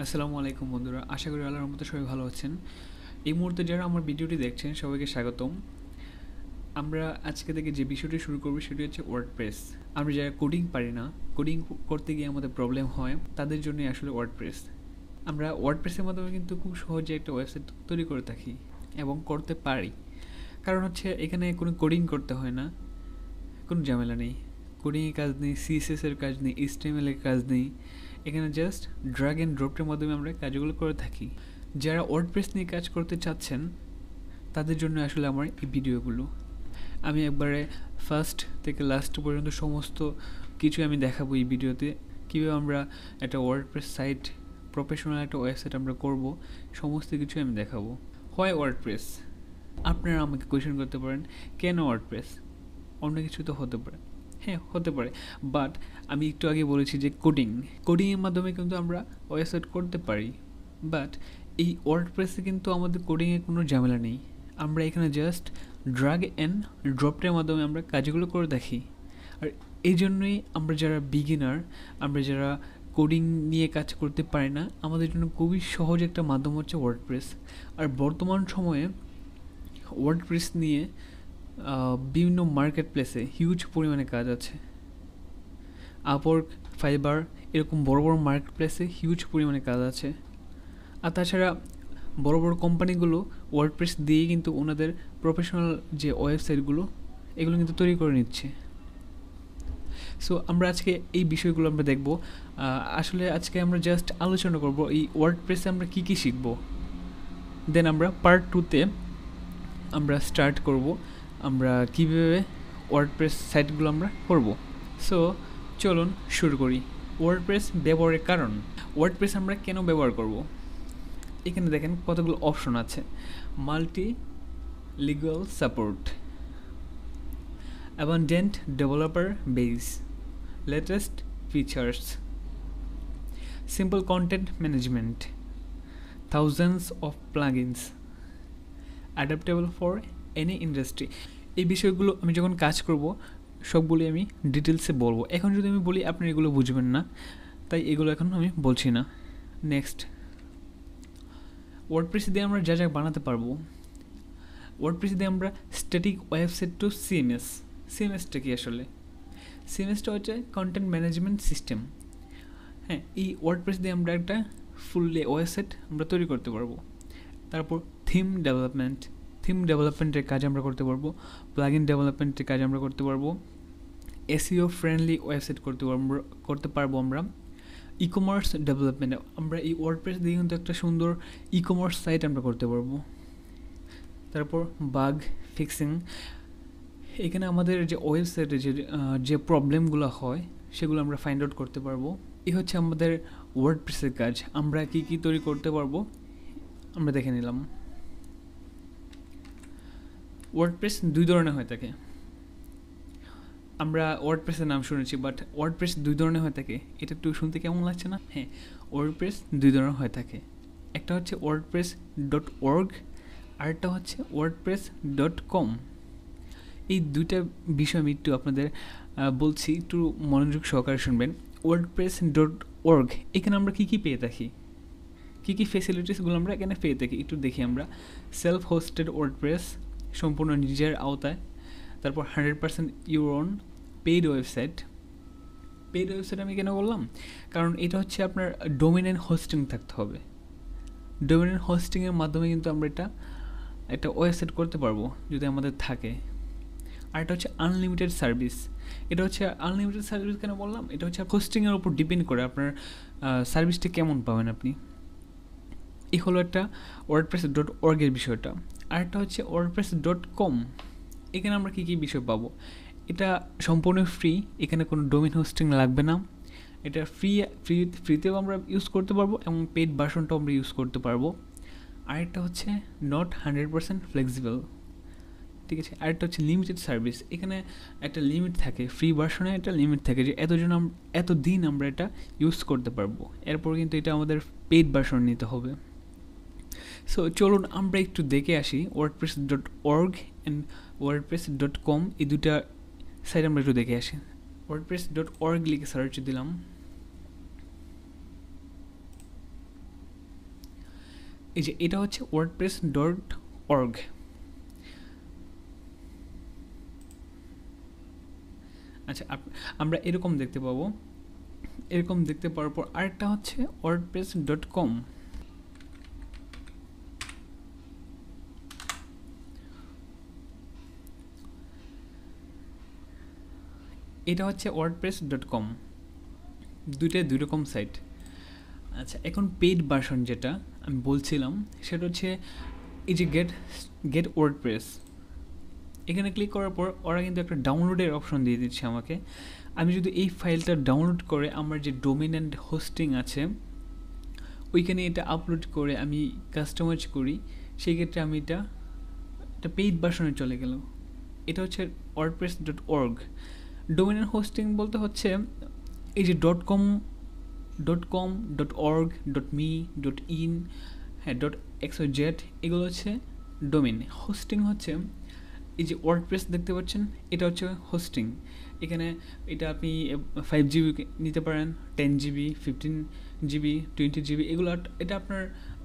আসসালামু আলাইকুম বন্ধুরা, আশা করি আল্লাহর রহমতে সবাই ভালো আছেন। এই মুহূর্তে যারা আমার ভিডিওটি দেখছেন সবাইকে স্বাগতম। আমরা আজকে থেকে যে বিষয়টি শুরু করব সেটি হচ্ছে ওয়ার্ডপ্রেস। আমরা যারা কোডিং পারি না, কোডিং করতে গিয়ে আমাদের প্রবলেম হয়, তাদের জন্যই আসলে ওয়ার্ডপ্রেস। আমরা ওয়ার্ডপ্রেসের মাধ্যমে কিন্তু খুব সহজে একটা ওয়েবসাইট তৈরি করে থাকি এবং করতে পারি। কারণ হচ্ছে এখানে কোনো কোডিং করতে হয় না, কোনো ঝামেলা নেই, কোডিংয়ের কাজ নেই, সিএসএসের কাজ নেই, এইচটিএমএলের কাজ নেই। এখানে জাস্ট ড্র্যাগ অ্যান্ড ড্রপের মাধ্যমে আমরা কাজগুলো করে থাকি। যারা ওয়ার্ডপ্রেস নিয়ে কাজ করতে চাচ্ছেন তাদের জন্য আসলে আমার এই ভিডিওগুলো। আমি একবারে ফার্স্ট থেকে লাস্ট পর্যন্ত সমস্ত কিছু আমি দেখাবো এই ভিডিওতে, কীভাবে আমরা একটা ওয়ার্ডপ্রেস সাইট, প্রফেশনাল একটা ওয়েবসাইট আমরা করব, সমস্ত কিছু আমি দেখাবো। হয় ওয়ার্ডপ্রেস, আপনারা আমাকে কোয়েশ্চেন করতে পারেন কেন ওয়ার্ডপ্রেস, অন্য কিছু তো হতে পারে। হ্যাঁ, হতে পারে, বাট আমি একটু আগে বলেছি যে কোডিংয়ের মাধ্যমে কিন্তু আমরা ওয়েবসাইট করতে পারি। বাট এই ওয়ার্ডপ্রেসে কিন্তু আমাদের কোডিংয়ের কোনো ঝামেলা নেই। আমরা এখানে জাস্ট ড্র্যাগ অ্যান্ড ড্রপের মাধ্যমে আমরা কাজগুলো করে দেখি। আর এই জন্যই আমরা যারা বিগিনার, আমরা যারা কোডিং নিয়ে কাজ করতে পারি না, আমাদের জন্য খুবই সহজ একটা মাধ্যম হচ্ছে ওয়ার্ডপ্রেস। আর বর্তমান সময়ে ওয়ার্ডপ্রেস নিয়ে বিভিন্ন মার্কেট প্লেসে হিউজ পরিমাণে কাজ আছে। আপওয়ার্ক, ফাইবার, এরকম বড় বড় মার্কেট প্লেসে হিউজ পরিমাণে কাজ আছে। আর তাছাড়া বড় বড় কোম্পানিগুলো ওয়ার্ডপ্রেস দিয়েই কিন্তু ওনাদের প্রফেশনাল যে ওয়েবসাইটগুলো এগুলো কিন্তু তৈরি করে নিচ্ছে। সো আমরা আজকে এই বিষয়গুলো আমরা দেখব। আসলে আজকে আমরা জাস্ট আলোচনা করব এই ওয়ার্ডপ্রেসে আমরা কী কী শিখব। দেন আমরা পার্ট 2-তে আমরা স্টার্ট করব আমরা কীভাবে ওয়ার্ডপ্রেস সাইটগুলো আমরা করব। সো চলুন শুরু করি। ওয়ার্ডপ্রেস ব্যবহারের কারণ, ওয়ার্ডপ্রেস আমরা কেন ব্যবহার করব। এখানে দেখেন কতগুলো অপশন আছে। Multi legal support, abundant developer base, latest features, simple content management, thousands of plugins, adaptable for any industry. এই বিষয়গুলো আমি যখন কাজ করব সবগুলি আমি ডিটেলসে বলবো। এখন যদি আমি বলি আপনি এগুলো বুঝবেন না, তাই এগুলো এখন আমি বলছি না। নেক্সট, ওয়ার্ডপ্রেস দিয়ে আমরা যা যা বানাতে পারবো। ওয়ার্ডপ্রেস দিয়ে আমরা স্ট্যাটিক ওয়েবসাইট টু সিএমএস। সিএমএসটা কি আসলে? সিএমএসটা হচ্ছে কন্টেন্ট ম্যানেজমেন্ট সিস্টেম। হ্যাঁ, এই ওয়ার্ডপ্রেস দিয়ে আমরা একটা ফুললি ওয়েবসাইট আমরা তৈরি করতে পারবো। তারপর থিম ডেভেলপমেন্টের কাজ আমরা করতে পারবো, প্লাগইন ডেভেলপমেন্টের কাজ আমরা করতে পারবো, এসইও ফ্রেন্ডলি ওয়েবসাইট করতে পারবো আমরা। ই কমার্স ডেভেলপমেন্ট, আমরা এই ওয়ার্ডপ্রেস দিয়ে কিন্তু একটা সুন্দর ই কমার্স সাইট আমরা করতে পারবো। তারপর বাগ ফিক্সিং, এখানে আমাদের যে ওয়েবসাইটে যে প্রবলেমগুলো হয় সেগুলো আমরা ফাইন্ড আউট করতে পারবো। এই হচ্ছে আমাদের ওয়ার্ডপ্রেসের কাজ। আমরা কি কি তৈরি করতে পারবো আমরা দেখে নিলাম। ওয়ার্ডপ্রেস দুই ধরনের হয়ে থাকে। আমরা ওয়ার্ডপ্রেসের নাম শুনেছি, বাট ওয়ার্ডপ্রেস দুই ধরনের হয়ে থাকে। এটা একটু শুনতে কেমন লাগছে না? হ্যাঁ, ওয়ার্ডপ্রেস দুই ধরনের হয়ে থাকে। একটা হচ্ছে wordpress.org, আরেকটা হচ্ছে wordpress.com। এই দুইটা বিষয় আমি একটু আপনাদের বলছি, একটু মনোযোগ সহকারে শুনবেন। wordpress.org, এখানে আমরা কী কী পেয়ে থাকি, কী কী ফেসিলিটিসগুলো আমরা এখানে পেয়ে থাকি একটু দেখি আমরা। সেলফ হোস্টেড ওয়ার্ডপ্রেস, সম্পূর্ণ নিজের আওতায়। তারপর 100% your own paid website. Paid website আমি কেন বললাম, কারণ এটা হচ্ছে আপনার ডোমিনেন্ট হোস্টিং থাকতে হবে। ডোমিনেন্ট হোস্টিংয়ের মাধ্যমে কিন্তু আমরা একটা ওয়েবসাইট করতে পারবো যদি আমাদের থাকে। আর এটা হচ্ছে আনলিমিটেড সার্ভিস। এটা হচ্ছে আনলিমিটেড সার্ভিস কেন বললাম, এটা হচ্ছে হোস্টিংয়ের উপর ডিপেন্ড করে আপনার সার্ভিসটা কেমন পাবেন আপনি। এই হলো একটা wordpress.org এর বিষয়টা। আরেকটা হচ্ছে wordpress.com, এখানে আমরা কী কী বিষয় পাবো। এটা সম্পূর্ণ ফ্রি, এখানে কোনো ডোমেইন হোস্টিং লাগবে না। এটা ফ্রিতেও আমরা ইউজ করতে পারবো এবং পেইড ভার্সনটাও আমরা ইউজ করতে পারবো। আরেকটা হচ্ছে নট 100% ফ্লেক্সিবল, ঠিক আছে। আরেকটা হচ্ছে লিমিটেড সার্ভিস, এখানে একটা লিমিট থাকে, ফ্রি ভার্সনে একটা লিমিট থাকে যে এতদিন আমরা এটা ইউজ করতে পারবো, এরপর কিন্তু এটা আমাদের পেইড ভার্সন নিতে হবে। সো চলুন আমরা একটু দেখে আসি wordpress.org অ্যান্ড wordpress.com, এই দুটা সাইট আমরা একটু দেখে আসি। wordpress.org লিখে সার্চ দিলাম। এই যে এটা হচ্ছে wordpress.org। আচ্ছা, আমরা এরকম দেখতে পাবো। এরকম দেখতে পাওয়ার পর আরেকটা হচ্ছে wordpress.com। এটা হচ্ছে wordpress.com। দুইটাই দুই রকম সাইট। আচ্ছা, এখন পেইড ভার্সন যেটা আমি বলছিলাম সেটা হচ্ছে এই যে গেট ওয়ার্ডপ্রেস। এখানে ক্লিক করার পর ওরা কিন্তু একটা ডাউনলোডের অপশন দিয়ে দিচ্ছে আমাকে। আমি যদি এই ফাইলটা ডাউনলোড করে আমার যে ডোমেইন অ্যান্ড হোস্টিং আছে ওইখানে এটা আপলোড করে আমি কাস্টমাইজ করি, সেই ক্ষেত্রে আমি এটা পেইড ভার্সনে চলে গেল। এটা হচ্ছে wordpress.org। ডোমেইন অ্যান্ড হোস্টিং বলতে হচ্ছে এই যে .com, .org, .me, .in, হ্যাঁ .xyz এগুলো হচ্ছে ডোমেইন। হোস্টিং হচ্ছে এই যে ওয়ার্ডপ্রেস দেখতে পাচ্ছেন, এটা হচ্ছে হোস্টিং। এখানে এটা আপনি 5 GB নিতে পারেন, 10 GB, 15 GB, 20 GB, এগুলো এটা আপনার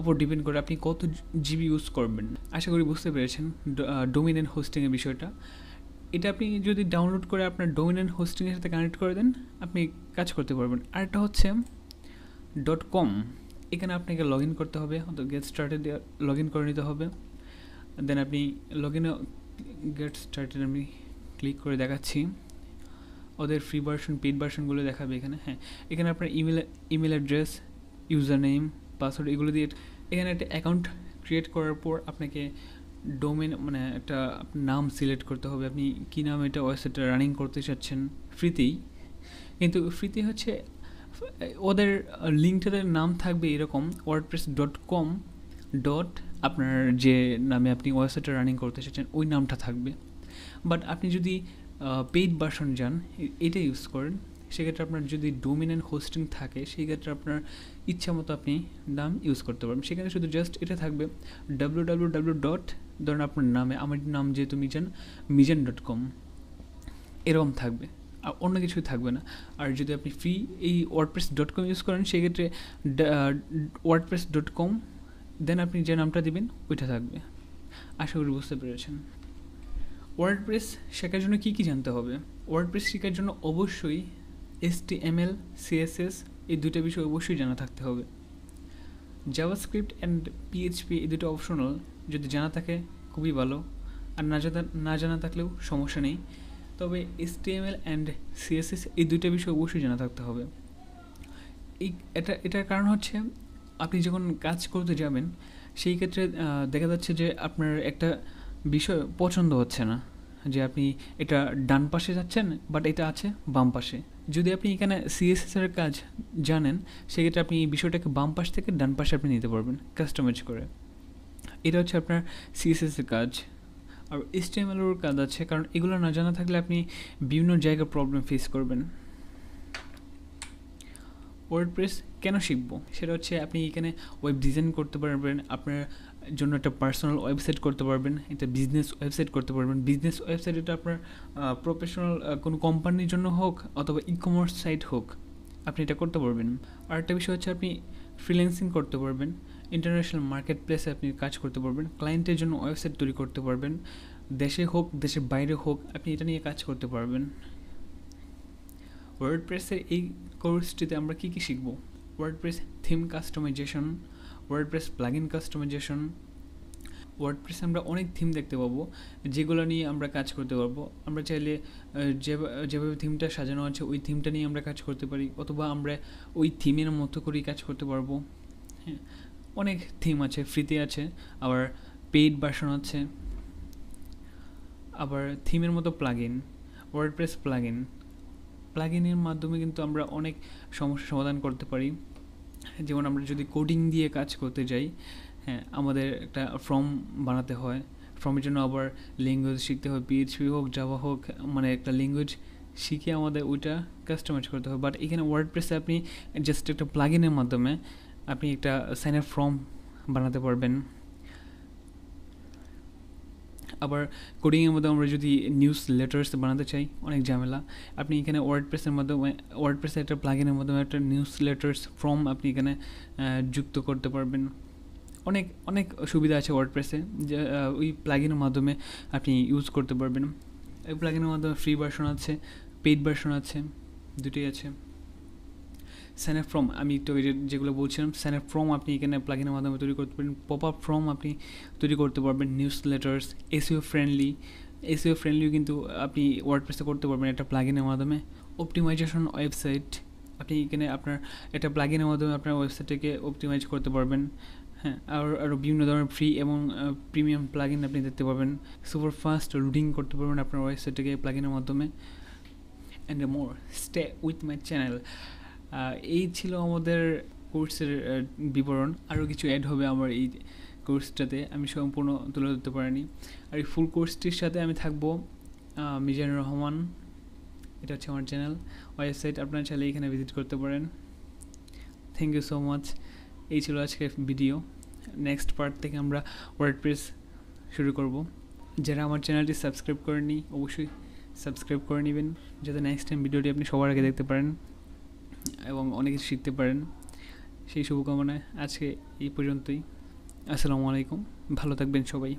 উপর ডিপেন্ড করে আপনি কত জিবি ইউজ করবেন। আশা করি বুঝতে পেরেছেন ডোমেইন অ্যান্ড হোস্টিংয়ের বিষয়টা। এটা আপনি যদি ডাউনলোড করে আপনার ডোমেইন অ্যান্ড হোস্টিংয়ের সাথে কানেক্ট করে দেন, আপনি কাজ করতে পারবেন। আরেকটা হচ্ছে .com। এখানে আপনাকে লগ ইন করতে হবে, অথবা গেট স্টার্টেড লগ ইন করে নিতে হবে। দেন আপনি লগ ইনে গেট স্টার্টেড আমি ক্লিক করে দেখাচ্ছি। ওদের ফ্রি ভার্সন পেইড ভার্সনগুলো দেখাবে এখানে। হ্যাঁ, এখানে আপনার email address, user name, password এগুলো দিয়ে এখানে একটা অ্যাকাউন্ট ক্রিয়েট করার পর আপনাকে ডোমেন মানে একটা নাম সিলেক্ট করতে হবে, আপনি কী নাম এটা ওয়েবসাইটটা রানিং করতে চাচ্ছেন ফ্রিতেই। কিন্তু ফ্রিতে হচ্ছে ওদের লিঙ্কটাতে নাম থাকবে এরকম wordpress.com আপনার যে নামে আপনি ওয়েবসাইটটা রানিং করতে চাচ্ছেন ওই নামটা থাকবে। বাট আপনি যদি পেইড ভার্সন যান, এটা ইউজ করেন, সেক্ষেত্রে আপনার যদি ডোমেইন অ্যান্ড হোস্টিং থাকে সেক্ষেত্রে আপনার ইচ্ছা মতো আপনি নাম ইউজ করতে পারবেন। সেখানে শুধু জাস্ট এটা থাকবে www. ধরুন আপনার নামে, আমার নাম যেহেতু মিজান.com এরকম থাকবে, আর অন্য কিছুই থাকবে না। আর যদি আপনি ফ্রি এই wordpress.com ইউজ করেন সেক্ষেত্রে wordpress.com দেন আপনি যে নামটা দিবেন ওইটা থাকবে। আশা করি বুঝতে পেরেছেন। ওয়ার্ডপ্রেস শেখার জন্য কী কী জানতে হবে? ওয়ার্ডপ্রেস শেখার জন্য অবশ্যই HTML, CSS এই দুটো বিষয় অবশ্যই জানা থাকতে হবে। জাভাস্ক্রিপ্ট অ্যান্ড PHP এই দুটো অপশনাল, যদি জানা থাকে খুবই ভালো, আর না জানা থাকলেও সমস্যা নেই। তবে HTML অ্যান্ড CSS এই দুটো বিষয় অবশ্যই জানা থাকতে হবে। এটার কারণ হচ্ছে আপনি যখন কাজ করতে যাবেন সেই ক্ষেত্রে দেখা যাচ্ছে যে আপনার একটা বিষয় পছন্দ হচ্ছে না, যে আপনি এটা ডান পাশে যাচ্ছেন বাট এটা আছে বাম পাশে। যদি আপনি এখানে CSS-এর কাজ জানেন সেক্ষেত্রে আপনি এই বিষয়টাকে বাম পাশ থেকে ডান পাশে আপনি নিতে পারবেন কাস্টমাইজ করে। এটা হচ্ছে আপনার CSS-এর কাজ। আর HTML-এর কাজ আছে, কারণ এগুলো না জানা থাকলে আপনি বিভিন্ন জায়গায় প্রবলেম ফেস করবেন। ওয়ার্ডপ্রেস কেন শিখব? সেটা হচ্ছে আপনি এখানে ওয়েব ডিজাইন করতে পারবেন, আপনার জন্য একটা পার্সোনাল ওয়েবসাইট করতে পারবেন, একটা বিজনেস ওয়েবসাইট করতে পারবেন। বিজনেস ওয়েবসাইট এটা আপনার প্রফেশনাল কোনো কোম্পানির জন্য হোক অথবা ই-কমার্স সাইট হোক, আপনি এটা করতে পারবেন। আর একটা বিষয় হচ্ছে আপনি ফ্রিল্যান্সিং করতে পারবেন, ইন্টারন্যাশনাল মার্কেট প্লেসে আপনি কাজ করতে পারবেন, ক্লায়েন্টের জন্য ওয়েবসাইট তৈরি করতে পারবেন, দেশে হোক দেশের বাইরে হোক আপনি এটা নিয়ে কাজ করতে পারবেন। ওয়ার্ডপ্রেসের এই কোর্সটিতে আমরা কী কী শিখব? WordPress theme customization, WordPress plugin customization. ওয়ার্ডপ্রেসে আমরা অনেক থিম দেখতে পাবো যেগুলো নিয়ে আমরা কাজ করতে পারবো। আমরা চাইলে যেভাবে থিমটা সাজানো আছে ওই থিমটা নিয়ে আমরা কাজ করতে পারি, অথবা আমরা ওই থিমের মতো করেই কাজ করতে পারবো। হ্যাঁ, অনেক থিম আছে, ফ্রিতে আছে, আবার পেইড ভার্সন আছে, আবার থিমের মতো প্লাগইন, ওয়ার্ডপ্রেস প্লাগইনের মাধ্যমে কিন্তু আমরা অনেক সমস্যার সমাধান করতে পারি। যেমন আমরা যদি কোডিং দিয়ে কাজ করতে যাই, হ্যাঁ, আমাদের একটা ফর্ম বানাতে হয়, ফর্মের জন্য আবার ল্যাঙ্গুয়েজ শিখতে হয়, PHP হোক জাভা হোক, মানে একটা ল্যাঙ্গুয়েজ শিখে আমাদের ওইটা কাস্টমাইজ করতে হয়। বাট এখানে ওয়ার্ডপ্রেসে আপনি জাস্ট একটা প্লাগইনের মাধ্যমে আপনি একটা সাইন আপ ফর্ম বানাতে পারবেন। আবার কোডিংয়ের মধ্যে আমরা যদি নিউজ লেটার্স বানাতে চাই, অনেক ঝামেলা, আপনি এখানে ওয়ার্ডপ্রেসের একটা প্লাগইনের মাধ্যমে একটা নিউজ লেটার্স ফর্ম আপনি এখানে যুক্ত করতে পারবেন। অনেক অনেক সুবিধা আছে ওয়ার্ডপ্রেসে, যে ওই প্লাগিনের মাধ্যমে আপনি ইউজ করতে পারবেন। এই প্লাগিনের মাধ্যমে ফ্রি ভার্সন আছে, পেইড ভার্সন আছে, দুটোই আছে। সাইন আপ ফর্ম, আমি একটু যেগুলো বলছিলাম, সাইন আপ ফর্ম আপনি এখানে প্লাগিনের মাধ্যমে তৈরি করতে পারেন। পপ আপ ফর্ম আপনি তৈরি করতে পারবেন। নিউজ লেটার্স, এসইও ফ্রেন্ডলিও কিন্তু আপনি ওয়ার্ডপ্রেসে করতে পারবেন একটা প্লাগিনের মাধ্যমে। অপটিমাইজেশন ওয়েবসাইট, আপনি এখানে আপনার একটা প্লাগিনের মাধ্যমে আপনার ওয়েবসাইটটাকে অপটিমাইজ করতে পারবেন। হ্যাঁ, আরও বিভিন্ন ধরনের ফ্রি এবং প্রিমিয়াম প্লাগিন আপনি দেখতে পাবেন। সুপার ফাস্ট লোডিং করতে পারবেন আপনার ওয়েবসাইটটাকে প্লাগিনের মাধ্যমে। And more, stay with my channel. এই ছিল আমাদের কোর্সের বিবরণ। আরও কিছু অ্যাড হবে আমার এই কোর্সটাতে, আমি সম্পূর্ণ তুলে ধরতে পারিনি। আর এই ফুল কোর্সটির সাথে আমি থাকবো মিজান রহমান, এটা হচ্ছে আমার চ্যানেল, ওয়েবসাইট, আপনারা চাইলে এখানে ভিজিট করতে পারেন। Thank you so much. এই ছিল আজকের ভিডিও। নেক্সট পার্ট থেকে আমরা ওয়ার্ডপ্রেস শুরু করব। যারা আমার চ্যানেলটি সাবস্ক্রাইব করেননি অবশ্যই সাবস্ক্রাইব করে নেবেন, যাতে নেক্সট টাইম ভিডিওটি আপনি সবার আগে দেখতে পারেন এবং অনেক কিছু শিখতে পারেন। সেই শুভকামনায় আজকে এই পর্যন্তই। আসসালামু আলাইকুম, ভালো থাকবেন সবাই।